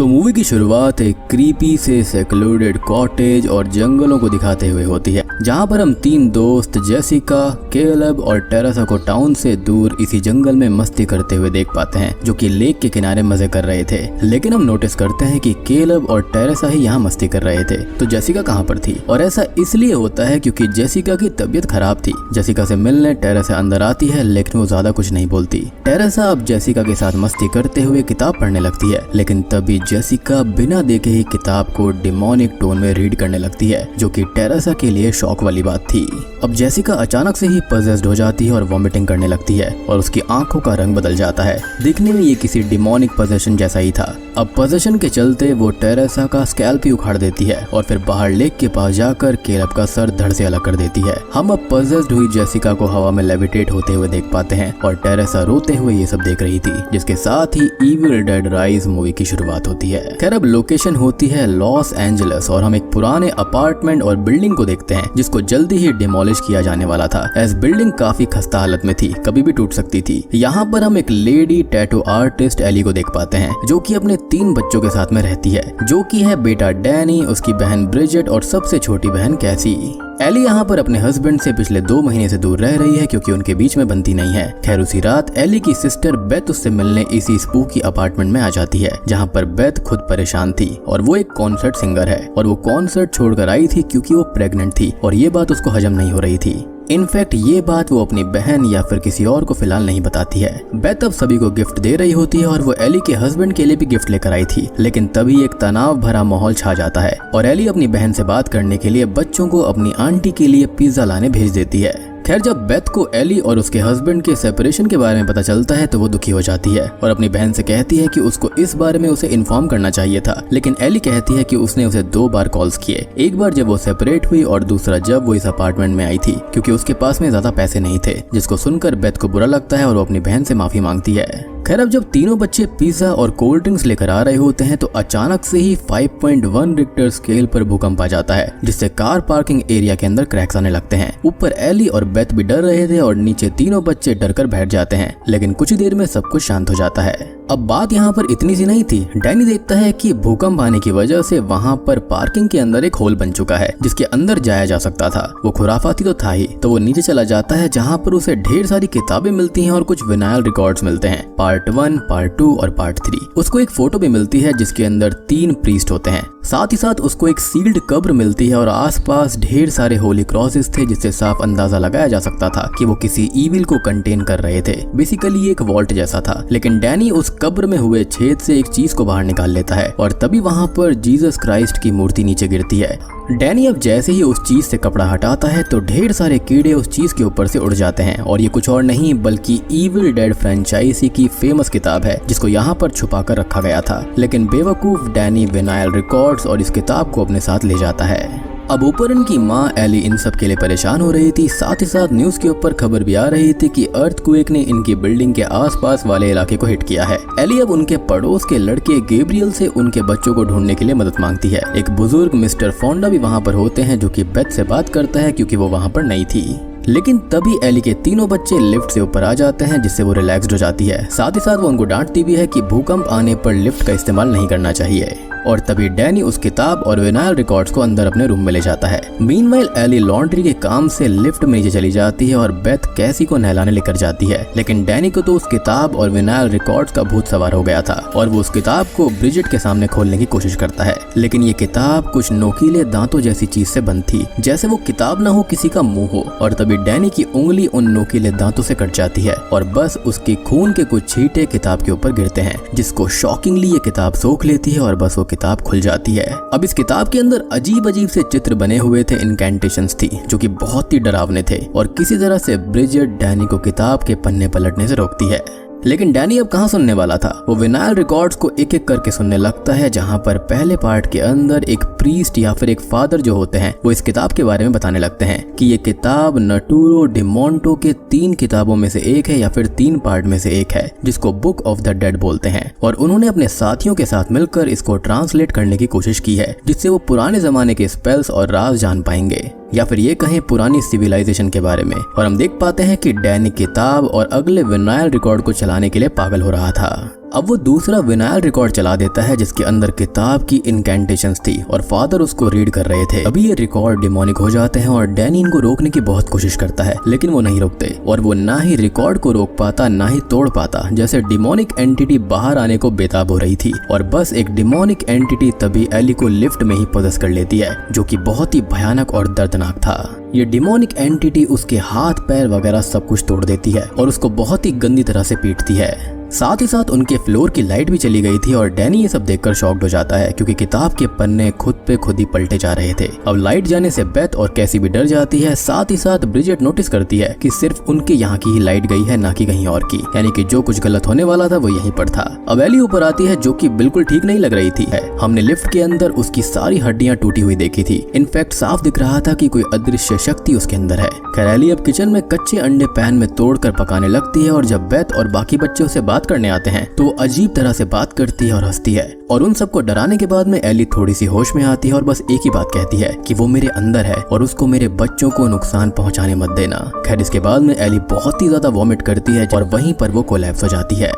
तो मूवी की शुरुआत एक क्रीपी से सेक्लूडेड कॉटेज और जंगलों को दिखाते हुए होती है, जहां पर हम तीन दोस्त जेसिका, कैलब और टेरेसा को टाउन से दूर इसी जंगल में मस्ती करते हुए देख पाते हैं, जो कि लेक के किनारे मजे कर रहे थे। लेकिन हम नोटिस करते हैं कि कैलब और टेरेसा ही यहाँ मस्ती कर रहे थे, तो जेसिका कहाँ पर थी? और ऐसा इसलिए होता है क्योंकि जेसिका की तबीयत खराब थी। जेसिका से मिलने टेरेसा अंदर आती है, लेकिन वो ज्यादा कुछ नहीं बोलती। टेरेसा अब जेसिका के साथ मस्ती करते हुए किताब पढ़ने लगती है, लेकिन तभी जेसिका बिना देखे ही किताब को डिमोनिक टोन में रीड करने लगती है, जो कि टेरेसा के लिए शॉक वाली बात थी। अब जेसिका अचानक से ही पजेस्ड हो जाती है और वॉमिटिंग करने लगती है और उसकी आंखों का रंग बदल जाता है। दिखने में ये किसी डिमोनिक पोजेशन जैसा ही था। अब पोजेशन के चलते वो टेरेसा का स्कैल्प ही उखाड़ देती है और फिर बाहर लेक के पास जाकर कैलब का सर धड़ से अलग कर देती है। हम अब पजेस्ड हुई जेसिका को हवा में लेविटेट होते हुए देख पाते हैं और टेरेसा रोते हुए ये सब देख रही थी, जिसके साथ ही इविल डेड राइज मूवी की शुरुआत होती है। खैर अब लोकेशन होती है लॉस एंजलिस और हम एक पुराने अपार्टमेंट और बिल्डिंग को देखते हैं, जिसको जल्दी ही डिमोलिश किया जाने वाला था। एज बिल्डिंग काफी खस्ता हालत में थी, कभी भी टूट सकती थी। यहाँ पर हम एक लेडी टैटू आर्टिस्ट एली को देख पाते हैं, जो कि अपने 3 बच्चों के साथ में रहती है, जो कि है बेटा डैनी, उसकी बहन ब्रिजेट और सबसे छोटी बहन कैसी। एली यहाँ पर अपने हस्बैंड से पिछले 2 महीने से दूर रह रही है क्योंकि उनके बीच में बनती नहीं है। खैर उसी रात एली की सिस्टर बेथ उससे मिलने इसी स्पूकी अपार्टमेंट में आ जाती है, जहाँ पर बेथ खुद परेशान थी और वो एक कॉन्सर्ट सिंगर है और वो कॉन्सर्ट छोड़कर आई थी क्योंकि वो प्रेग्नेंट थी और ये बात उसको हजम नहीं हो रही थी। इनफैक्ट ये बात वो अपनी बहन या फिर किसी और को फिलहाल नहीं बताती है। बेथ अब सभी को गिफ्ट दे रही होती है और वो एली के हस्बैंड के लिए भी गिफ्ट लेकर आई थी, लेकिन तभी एक तनाव भरा माहौल छा जाता है और एली अपनी बहन से बात करने के लिए बच्चों को अपनी आंटी के लिए पिज्जा लाने भेज देती है। खैर जब बेथ को एली और उसके हस्बैंड के सेपरेशन के बारे में पता चलता है तो वो दुखी हो जाती है और अपनी बहन से कहती है कि उसको इस बारे में उसे इन्फॉर्म करना चाहिए था, लेकिन एली कहती है कि उसने उसे 2 बार कॉल्स किए, एक बार जब वो सेपरेट हुई और दूसरा जब वो इस अपार्टमेंट में आई थी क्योंकि उसके पास में ज्यादा पैसे नहीं थे, जिसको सुनकर बेथ को बुरा लगता है और वो अपनी बहन से माफी मांगती है। खैर अब जब तीनों बच्चे पिज्जा और कोल्ड ड्रिंक्स लेकर आ रहे होते हैं तो अचानक से ही 5.1 रिक्टर स्केल पर भूकंप आ जाता है, जिससे कार पार्किंग एरिया के अंदर क्रैक्स आने लगते हैं। ऊपर एली और बेथ भी डर रहे थे और नीचे तीनों बच्चे डरकर बैठ जाते हैं, लेकिन कुछ ही देर में सब कुछ शांत हो जाता है। अब बात यहाँ पर इतनी सी नहीं थी। डैनी देखता है कि भूकंप आने की वजह से वहाँ पर पार्किंग के अंदर एक होल बन चुका है जिसके अंदर जाया जा सकता था। वो खुराफाती तो था ही, तो वो नीचे चला जाता है जहाँ पर उसे ढेर सारी किताबें मिलती हैं और कुछ विनाइल रिकॉर्ड्स मिलते हैं, पार्ट 1, पार्ट 2 और पार्ट 3। उसको एक फोटो भी मिलती है जिसके अंदर 3 प्रीस्ट होते हैं। साथ ही साथ उसको एक सील्ड कब्र मिलती है और आसपास ढेर सारे होली क्रॉसेस थे, जिससे साफ अंदाजा लगाया जा सकता था कि वो किसी ईविल को कंटेन कर रहे थे। बेसिकली ये एक वॉल्ट जैसा था, लेकिन डैनी उस कब्र में हुए छेद से एक चीज को बाहर निकाल लेता है और तभी वहाँ पर जीसस क्राइस्ट की मूर्ति नीचे गिरती है। डैनी अब जैसे ही उस चीज से कपड़ा हटाता है तो ढेर सारे कीड़े उस चीज के ऊपर से उड़ जाते हैं और ये कुछ और नहीं बल्कि इविल डेड फ्रेंचाइजी की फेमस किताब है, जिसको यहाँ पर छुपा कर रखा गया था। लेकिन बेवकूफ डैनी विनाइल रिकॉर्ड्स और इस किताब को अपने साथ ले जाता है। अब ऊपर इनकी माँ एली इन सब के लिए परेशान हो रही थी। साथ ही साथ न्यूज के ऊपर खबर भी आ रही थी कि अर्थक्वेक ने इनकी बिल्डिंग के आसपास वाले इलाके को हिट किया है। एली अब उनके पड़ोस के लड़के गैब्रियल से उनके बच्चों को ढूंढने के लिए मदद मांगती है। एक बुजुर्ग मिस्टर फोंडा भी वहाँ पर होते हैं, जो कि बेथ से बात करता है क्योंकि वो वहाँ पर नहीं थी। लेकिन तभी एली के तीनों बच्चे लिफ्ट से ऊपर आ जाते हैं, जिससे वो रिलैक्स्ड हो जाती है। साथ ही साथ वो उनको डांटती भी है कि भूकंप आने पर लिफ्ट का इस्तेमाल नहीं करना चाहिए। और तभी डैनी उस किताब और विनाइल रिकॉर्ड्स को अंदर अपने रूम में ले जाता है। मीनवाइल एली लॉन्ड्री के काम से लिफ्ट में नीचे चली जाती है और बेथ कैसी को नहलाने लेकर जाती है, लेकिन डैनी को तो उस किताब और विनाइल रिकॉर्ड्स का भूत सवार हो गया था और वो उस किताब को ब्रिजेट के सामने खोलने की कोशिश करता है। लेकिन ये किताब कुछ नोकीले दांतों जैसी चीज से बंद थी, जैसे वो किताब ना हो किसी का मुंह हो, और तभी डैनी की उंगली उन नोकीले दांतों से कट जाती है और बस उसके खून के कुछ छींटे किताब के ऊपर गिरते हैं, जिसको शॉकिंगली ये किताब सोख लेती है और बस वो किताब खुल जाती है। अब इस किताब के अंदर अजीब अजीब से चित्र बने हुए थे, इनकैंटेशंस थी जो कि बहुत ही डरावने थे और किसी तरह से ब्रिजेट डैनी को किताब के पन्ने पलटने से रोकती है। लेकिन डैनी अब कहाँ सुनने वाला था। वो विनाइल रिकॉर्ड्स को एक एक करके सुनने लगता है, जहाँ पर पहले पार्ट के अंदर एक प्रीस्ट या फिर एक फादर जो होते हैं वो इस किताब के बारे में बताने लगते हैं कि ये किताब नटूरो डिमोंटो के 3 किताबों में से एक है या फिर 3 पार्ट में से एक है, जिसको बुक ऑफ द डेड बोलते हैं। और उन्होंने अपने साथियों के साथ मिलकर इसको ट्रांसलेट करने की कोशिश की है, जिससे वो पुराने जमाने के स्पेल्स और राज जान पाएंगे, या फिर ये कहें पुरानी सिविलाइजेशन के बारे में। और हम देख पाते हैं कि डैनी किताब और अगले विनाइल रिकॉर्ड को चलाने के लिए पागल हो रहा था। अब वो दूसरा विनाइल रिकॉर्ड चला देता है जिसके अंदर किताब की इनकैंटेशंस थी और फादर उसको रीड कर रहे थे। अभी ये रिकॉर्ड डिमोनिक हो जाते हैं और डैनी इनको रोकने की बहुत कोशिश करता है लेकिन वो नहीं रोकते और वो ना ही रिकॉर्ड को रोक पाता ना ही तोड़ पाता। जैसे डिमोनिक एंटिटी बाहर आने को बेताब हो रही थी और बस एक डिमोनिक एंटिटी तभी एली को लिफ्ट में ही पोजेस कर लेती है, जो कि बहुत ही भयानक और दर्दनाक था। ये डिमोनिक एंटिटी उसके हाथ पैर वगैरह सब कुछ तोड़ देती है और उसको बहुत ही गंदी तरह से पीटती है। साथ ही साथ उनके फ्लोर की लाइट भी चली गई थी और डैनी ये सब देखकर शॉक्ड हो जाता है क्योंकि किताब के पन्ने खुद पे खुद ही पलटे जा रहे थे। अब लाइट जाने से बेथ और कैसी भी डर जाती है। साथ ही साथ ब्रिजेट नोटिस करती है कि सिर्फ उनके यहाँ की ही लाइट गई है, ना कि कहीं और की, यानी कि जो कुछ गलत होने वाला था वो यहीं पर था। अब एली ऊपर आती है जो कि बिल्कुल ठीक नहीं लग रही थी। हमने लिफ्ट के अंदर उसकी सारी हड्डियां टूटी हुई देखी थी। इनफैक्ट साफ दिख रहा था कि कोई अदृश्य शक्ति उसके अंदर है। खैर एली अब किचन में कच्चे अंडे पैन में तोड़कर पकाने लगती है और जब बेथ और बाकी बच्चे उसे बात करने आते हैं तो अजीब तरह से बात करती है और हंसती है और उन सबको डराने के बाद में एली थोड़ी सी होश में आती है और बस एक ही बात कहती है कि वो मेरे अंदर है और उसको मेरे बच्चों को नुकसान पहुंचाने मत देना। खैर इसके बाद में एली बहुत ही ज्यादा वॉमिट करती है और वहीं पर वो कोलैप्स हो जाती है।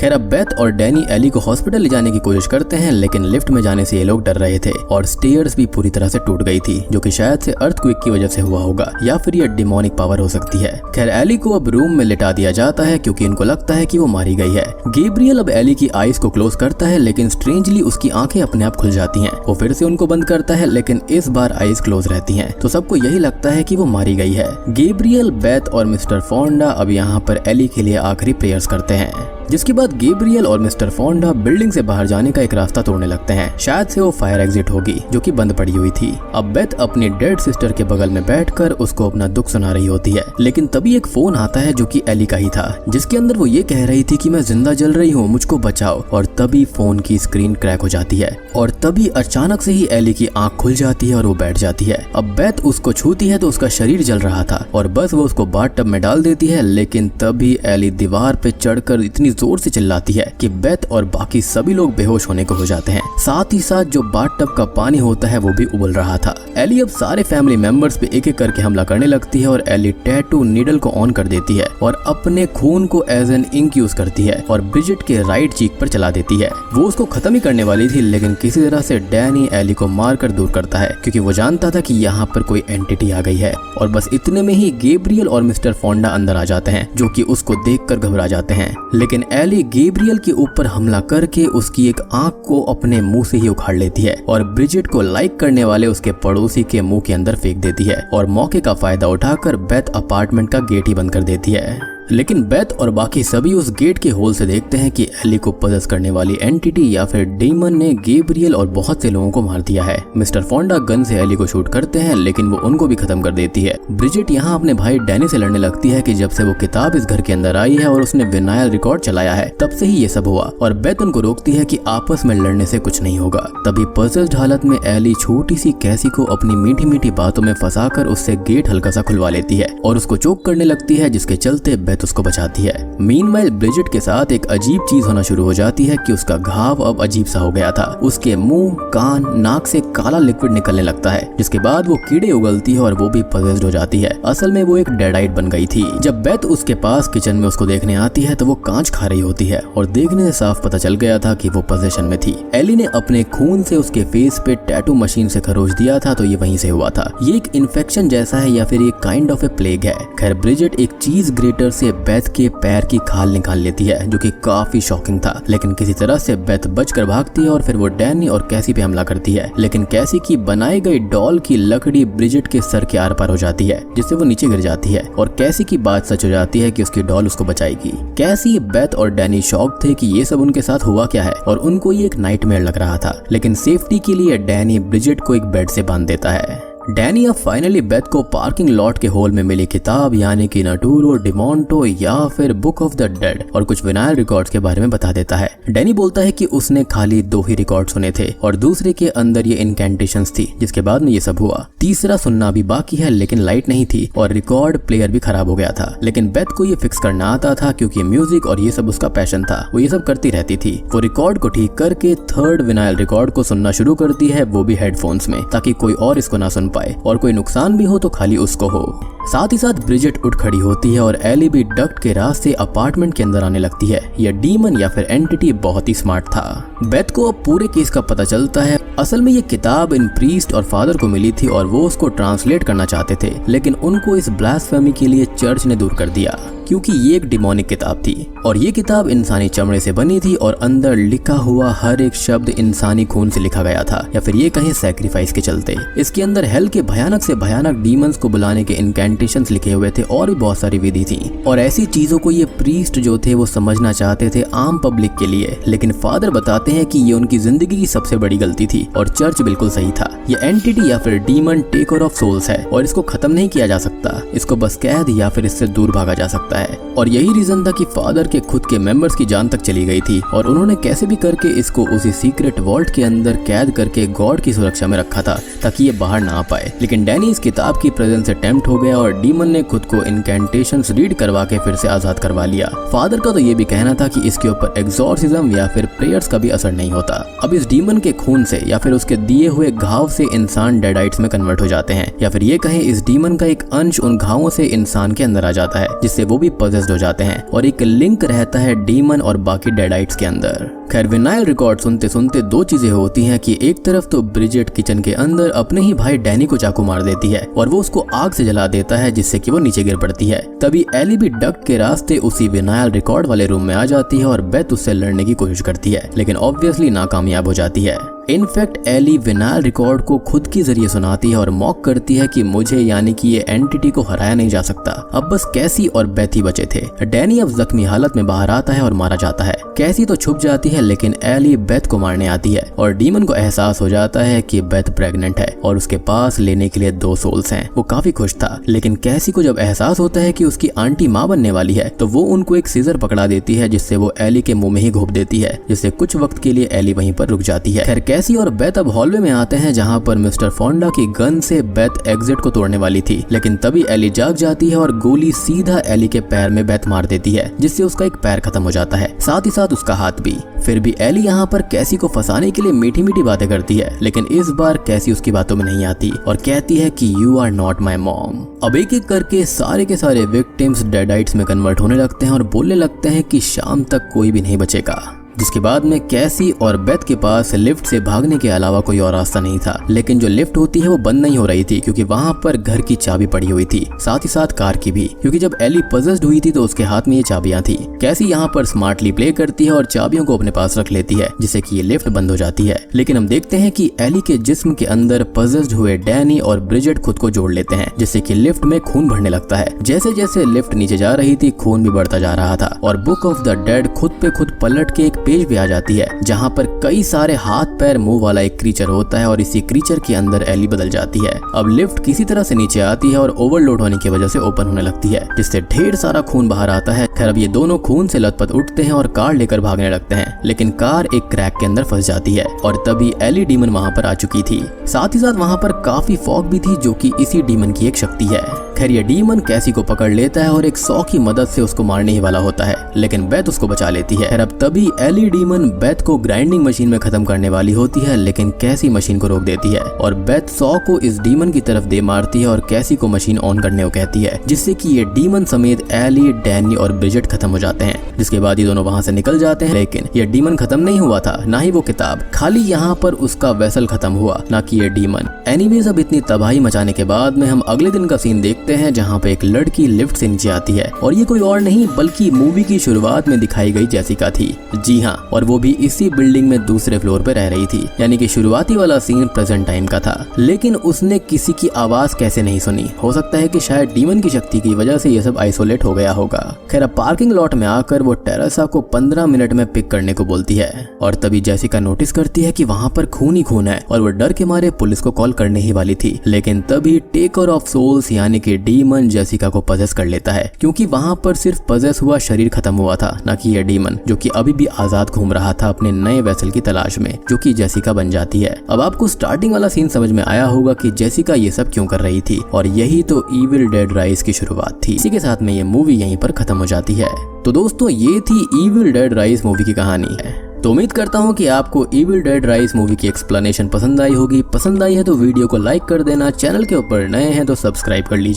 खैर अब बेथ और डैनी एली को हॉस्पिटल ले जाने की कोशिश करते हैं लेकिन लिफ्ट में जाने से ये लोग डर रहे थे और स्टेयर्स भी पूरी तरह से टूट गई थी, जो कि शायद से अर्थक्वेक की वजह से हुआ होगा या फिर ये डिमोनिक पावर हो सकती है। खैर एली को अब रूम में लिटा दिया जाता है क्योंकि इनको लगता है कि वो मारी गई है। गैब्रियल अब एली की आईज को क्लोज करता है लेकिन स्ट्रेंजली उसकी आंखें अपने आप खुल जाती हैं। वो फिर से उनको बंद करता है लेकिन इस बार आईज क्लोज रहती हैं, तो सबको यही लगता है कि वो मारी गई है। गैब्रियल, बेथ और मिस्टर फोंडा अब यहाँ पर एली के लिए आखिरी प्रेयर्स करते हैं, जिसके बाद गैब्रियल और मिस्टर फोंडा बिल्डिंग से बाहर जाने का एक रास्ता तोड़ने लगते हैं। शायद से वो फायर एग्जिट होगी जो कि बंद पड़ी हुई थी। अब बेथ अपनी डेड सिस्टर के बगल में बैठकर उसको अपना दुख सुना रही होती है लेकिन तभी एक फोन आता है जो कि एली का ही था, जिसके अंदर वो ये कह रही थी कि मैं जिंदा जल रही हूँ, मुझको बचाओ। और तभी फोन की स्क्रीन क्रैक हो जाती है और तभी अचानक से ही एली की आंख खुल जाती है और वो बैठ जाती है। अब बेथ उसको छूती है तो उसका शरीर जल रहा था और बस वो उसको बाथटब में डाल देती है लेकिन तभी एली दीवार पे चढ़कर इतनी जोर से चिल्लाती है कि बेथ और बाकी सभी लोग बेहोश होने को हो जाते हैं। साथ ही साथ जो बाथटब का पानी होता है वो भी उबल रहा था। एली अब सारे फैमिली मेंबर्स पे एक एक करके हमला करने लगती है और एली टैटू नीडल को ऑन कर देती है और अपने खून को एज एन इंक यूज करती है और ब्रिजेट के राइट चीक पर चला देती है। वो उसको खत्म ही करने वाली थी लेकिन किसी तरह से डैनी एली को मारकर दूर करता है क्योंकि वो जानता था कि यहाँ पर कोई एंटिटी आ गई है। और बस इतने में ही गैब्रियल और मिस्टर फोंडा अंदर आ जाते हैं जो कि उसको देखकर घबरा जाते हैं, लेकिन एली गैब्रियल के ऊपर हमला करके उसकी एक आंख को अपने मुंह से ही उखाड़ लेती है और ब्रिजेट को लाइक करने वाले उसके पड़ोसी के मुंह के अंदर फेंक देती है और मौके का फायदा उठाकर बेथ अपार्टमेंट का गेट ही बंद कर देती है। लेकिन बेथ और बाकी सभी उस गेट के होल से देखते हैं कि एली को पजेस करने वाली एंटिटी या फिर डेमन ने गैब्रियल और बहुत से लोगों को मार दिया है। मिस्टर फोंडा गन से एली को शूट करते हैं लेकिन वो उनको भी खत्म कर देती है। ब्रिजेट यहाँ अपने भाई डैनी से लड़ने लगती है कि जब से वो किताब इस घर के अंदर आई है और उसने विनाइल रिकॉर्ड चलाया है तब से ही ये सब हुआ, और बेथ उनको रोकती है कि आपस में लड़ने से कुछ नहीं होगा। तभी पजेस्ड हालत में एली छोटी सी कैसी को अपनी मीठी मीठी बातों में फंसाकर उससे गेट हल्का सा खुलवा लेती है और उसको चोक करने लगती है, जिसके चलते बेथ उसको बचाती है। मीनवाइल ब्रिजेट के साथ एक अजीब चीज होना शुरू हो जाती है कि उसका घाव अब अजीब सा हो गया था। उसके मुंह, कान, नाक से काला लिक्विड निकलने लगता है, जिसके बाद वो कीड़े उगलती है और वो भी पजेस्ड हो जाती है। असल में वो एक डेडाइट बन गई थी। जब बेथ उसके पास किचन में उसको देखने आती है तो वो कांच खा रही होती है और देखने से साफ पता चल गया था कि वो पोजेशन में थी। एली ने अपने खून से उसके फेस पे टैटू मशीन से खरोच दिया था तो ये वहीं से हुआ था। ये एक इन्फेक्शन जैसा है या फिर एक काइंड ऑफ ए प्लेग है। खैर ब्रिजेट एक चीज ग्रेटर से बेथ के पैर की खाल निकाल लेती है जो कि काफी शॉकिंग था, लेकिन किसी तरह से बेथ बचकर भागती है और फिर वो डैनी और कैसी पे हमला करती है। लेकिन कैसी की बनाई गई डॉल की लकड़ी ब्रिजेट के सर के आर पार हो जाती है, जिससे वो नीचे गिर जाती है और कैसी की बात सच हो जाती है कि उसकी डॉल उसको बचाएगी। कैसी, बेथ और डैनी शॉक थे कि ये सब उनके साथ हुआ क्या है और उनको ये एक नाइटमेयर लग रहा था। लेकिन सेफ्टी के लिए डैनी ब्रिजेट को एक बेड से बांध देता है। डैनी अब फाइनली बेथ को पार्किंग लॉट के होल में मिली किताब यानी कि नटूरो डिमोंटो या फिर बुक ऑफ द डेड और कुछ विनाइल रिकॉर्ड्स के बारे में बता देता है। डैनी बोलता है कि उसने खाली 2 ही रिकॉर्ड सुने थे और दूसरे के अंदर ये इनकैंटेशंस थी, जिसके बाद में ये सब हुआ। तीसरा सुनना भी बाकी है लेकिन लाइट नहीं थी और रिकॉर्ड प्लेयर भी खराब हो गया था। लेकिन बेथ को ये फिक्स करना आता था क्योंकि म्यूजिक और ये सब उसका पैशन था, वो ये सब करती रहती थी। वो रिकॉर्ड को ठीक करके 3rd विनाइल रिकॉर्ड को सुनना शुरू करती है, वो भी हेडफोन्स में, ताकि कोई और इसको ना सुन पाए और कोई नुकसान भी हो तो खाली उसको हो। साथ ही साथ ब्रिजेट उठ खड़ी होती है और एली भी डक्ट के रास्ते अपार्टमेंट के अंदर आने लगती है। यह डीमन या फिर एंटिटी बहुत ही स्मार्ट था। बेथ को अब पूरे केस का पता चलता है। असल में ये किताब इन प्रीस्ट और फादर को मिली थी और वो उसको ट्रांसलेट करना चाहते थे, लेकिन उनको इस ब्लास्फेमी के लिए चर्च ने दूर कर दिया क्योंकि ये एक डिमोनिक किताब थी और ये किताब इंसानी चमड़े से बनी थी और अंदर लिखा हुआ हर एक शब्द इंसानी खून से लिखा गया था, या फिर ये कहें सैक्रिफाइस के चलते। इसके अंदर हेल के भयानक से भयानक डीमंस को बुलाने के इनकैंटेशंस लिखे हुए थे और भी बहुत सारी विधि थी और ऐसी चीजों को ये प्रीस्ट जो थे वो समझना चाहते थे आम पब्लिक के लिए, लेकिन फादर बताते हैं कि ये उनकी जिंदगी की सबसे बड़ी गलती थी और चर्च बिल्कुल सही था। ये एंटिटी या फिर डीमन टेकर ऑफ सोल्स है और इसको खत्म नहीं किया जा सकता, इसको बस कैद या फिर इससे दूर भागा जा सकता है। और यही रीजन था कि फादर के खुद के मेंबर्स की जान तक चली गई थी और उन्होंने कैसे भी करके इसको उसी सीक्रेट वॉल्ट के अंदर कैद करके गॉड की सुरक्षा में रखा था ताकि ये बाहर ना आ पाए। लेकिन डैनी इस किताब की प्रेजेंस से टेम्प्ट हो गया और डीमन ने खुद को इनकैंटेशंस रीड करवा के फिर से आजाद करवा लिया। फादर का तो ये भी कहना था कि इसके ऊपर एग्जॉर्सिज्म या फिर प्रेयर्स का भी असर नहीं होता। अब इस डीमन के खून से या फिर उसके दिए हुए घाव से इंसान डेडाइट्स में कन्वर्ट हो जाते हैं, या फिर ये कहें इस डीमन का एक अंश उन घावों से इंसान के अंदर आ जाता है जिससे वो भी पजेस्ड हो जाते हैं और एक लिंक रहता है डीमन और बाकी डेडाइट्स के अंदर। खैर विनाइल रिकॉर्ड सुनते सुनते दो चीजें होती हैं कि एक तरफ तो ब्रिजेट किचन के अंदर अपने ही भाई डैनी को चाकू मार देती है और वो उसको आग से जला देता है जिससे कि वो नीचे गिर पड़ती है। तभी एली भी डक्ट के रास्ते उसी विनाइल रिकॉर्ड वाले रूम में आ जाती है और बेथ उससे लड़ने की कोशिश करती है, लेकिन ऑब्वियसली नाकामयाब हो जाती है। इनफैक्ट एली विनाइल रिकॉर्ड को खुद के जरिए सुनाती है और मॉक करती है कि मुझे यानी कि ये एंटिटी को हराया नहीं जा सकता, अब बस कैसी और बेथ ही बचे थे। डैनी अब जख्मी हालत में बाहर आता है और मारा जाता है। कैसी तो छुप जाती है लेकिन एली बेथ को मारने आती है और डीमन को एहसास हो जाता है कि बेथ प्रेग्नेंट है और उसके पास लेने के लिए 2 सोल्स हैं। वो काफी खुश था, लेकिन कैसी को जब एहसास होता है कि उसकी आंटी माँ बनने वाली है तो वो उनको एक सीजर पकड़ा देती है जिससे वो एली के मुंह में ही घोप देती है, जिससे कुछ वक्त के लिए एली वहीं पर रुक जाती है। खैर कैसी और बेथ अब हॉलवे में आते हैं जहाँ पर मिस्टर फोंडा की गन से बेथ एग्जिट को तोड़ने वाली थी, लेकिन तभी एली जाग जाती है और गोली सीधा एली के पैर में बेथ मार देती है जिससे उसका एक पैर खत्म हो जाता है, साथ ही साथ उसका हाथ भी। फिर भी एली यहाँ पर कैसी को फंसाने के लिए मीठी मीठी बातें करती है, लेकिन इस बार कैसी उसकी बातों में नहीं आती और कहती है कि you are not my mom. अब एक एक करके सारे के सारे विक्टिम्स डेडाइट्स में कन्वर्ट होने लगते हैं और बोलने लगते हैं कि शाम तक कोई भी नहीं बचेगा। जिसके बाद में कैसी और बेथ के पास लिफ्ट से भागने के अलावा कोई और रास्ता नहीं था, लेकिन जो लिफ्ट होती है वो बंद नहीं हो रही थी क्योंकि वहाँ पर घर की चाबी पड़ी हुई थी, साथ ही साथ कार की भी, क्योंकि जब एली पजेस्ड हुई थी तो उसके हाथ में ये चाबियां थी। कैसी यहाँ पर स्मार्टली प्ले करती है और चाबियों को अपने पास रख लेती है जिससे कि ये लिफ्ट बंद हो जाती है। लेकिन हम देखते हैं कि एली के जिस्म के अंदर पजेस्ड हुए डैनी और ब्रिजेट खुद को जोड़ लेते हैं जिससे कि लिफ्ट में खून भरने लगता है। जैसे जैसे लिफ्ट नीचे जा रही थी खून भी बढ़ता जा रहा था और बुक ऑफ द डेड खुद पे खुद पलट के एक पेज पे आ जाती है जहाँ पर कई सारे हाथ पैर मुंह वाला एक क्रीचर होता है और इसी क्रीचर के अंदर एली बदल जाती है। अब लिफ्ट किसी तरह से नीचे आती है और ओवरलोड होने की वजह से ओपन होने लगती है जिससे ढेर सारा खून बाहर आता है। खैर अब ये दोनों खून से लथपथ उठते हैं और कार लेकर भागने लगते हैं, लेकिन कार एक क्रैक के अंदर फंस जाती है और तभी एली डीमन वहाँ पर आ चुकी थी। साथ ही साथ वहाँ पर काफी फॉग भी थी जो कि इसी डीमन की एक शक्ति है। खैर ये डीमन कैसी को पकड़ लेता है और एक सॉ की मदद से उसको मारने ही वाला होता है, लेकिन बेथ उसको बचा लेती है। खैर अब तभी एली डीमन बेथ को ग्राइंडिंग मशीन में खत्म करने वाली होती है, लेकिन कैसी मशीन को रोक देती है और बेथ सॉ को इस डीमन की तरफ दे मारती है और कैसी को मशीन ऑन करने को कहती है जिससे कि ये डीमन समेत एली, डैनी और ब्रिजेट खत्म हो जाते हैं। जिसके बाद ये दोनों वहां से निकल जाते हैं, लेकिन ये डीमन खत्म नहीं हुआ था, ना ही वो किताब, खाली यहाँ पर उसका वेसल खत्म हुआ, ना कि ये डीमन। एनीवेज अब इतनी तबाही मचाने के बाद में हम अगले दिन का सीन देखते हैं जहाँ पे एक लड़की लिफ्ट से नीचे आती है और ये कोई और नहीं बल्कि मूवी की शुरुआत में दिखाई गई जेसिका थी। जी हाँ, और वो भी इसी बिल्डिंग में दूसरे फ्लोर पे रह रही थी, यानी कि शुरुआती वाला सीन प्रेजेंट टाइम का था। लेकिन उसने किसी की आवाज कैसे नहीं सुनी, हो सकता है कि शायद डीमन की शक्ति की वजह से ये सब आइसोलेट हो गया होगा। खैर पार्किंग लॉट में आकर वो टेरेसा को 15 मिनट में पिक करने को बोलती है और तभी जेसिका नोटिस करती है कि वहाँ पर खून ही खून है और वो डर के मारे पुलिस को कॉल करने ही वाली थी। लेकिन तभी टेकर ऑफ सोल्स यानी कि डीमन जेसिका को पजेस कर लेता है क्योंकि वहाँ पर सिर्फ पजेस हुआ शरीर खत्म हुआ था, न कि ये डीमन जो कि अभी भी आजाद घूम रहा था अपने नए वेसल की तलाश में, जो कि जेसिका बन जाती है। अब आपको स्टार्टिंग वाला सीन समझ में आया होगा कि जेसिका ये सब क्यों कर रही थी और यही तो इविल डेड राइज की शुरुआत थी। इसी के साथ में ये मूवी यहीं पर खत्म हो जाती है। तो दोस्तों ये थी इविल डेड राइज मूवी की कहानी है। तो उम्मीद करता हूँ कि आपको इविल डेड राइज मूवी की एक्सप्लेनेशन पसंद आई होगी। पसंद आई है तो वीडियो को लाइक कर देना, चैनल के ऊपर नए हैं तो सब्सक्राइब कर लीजिए।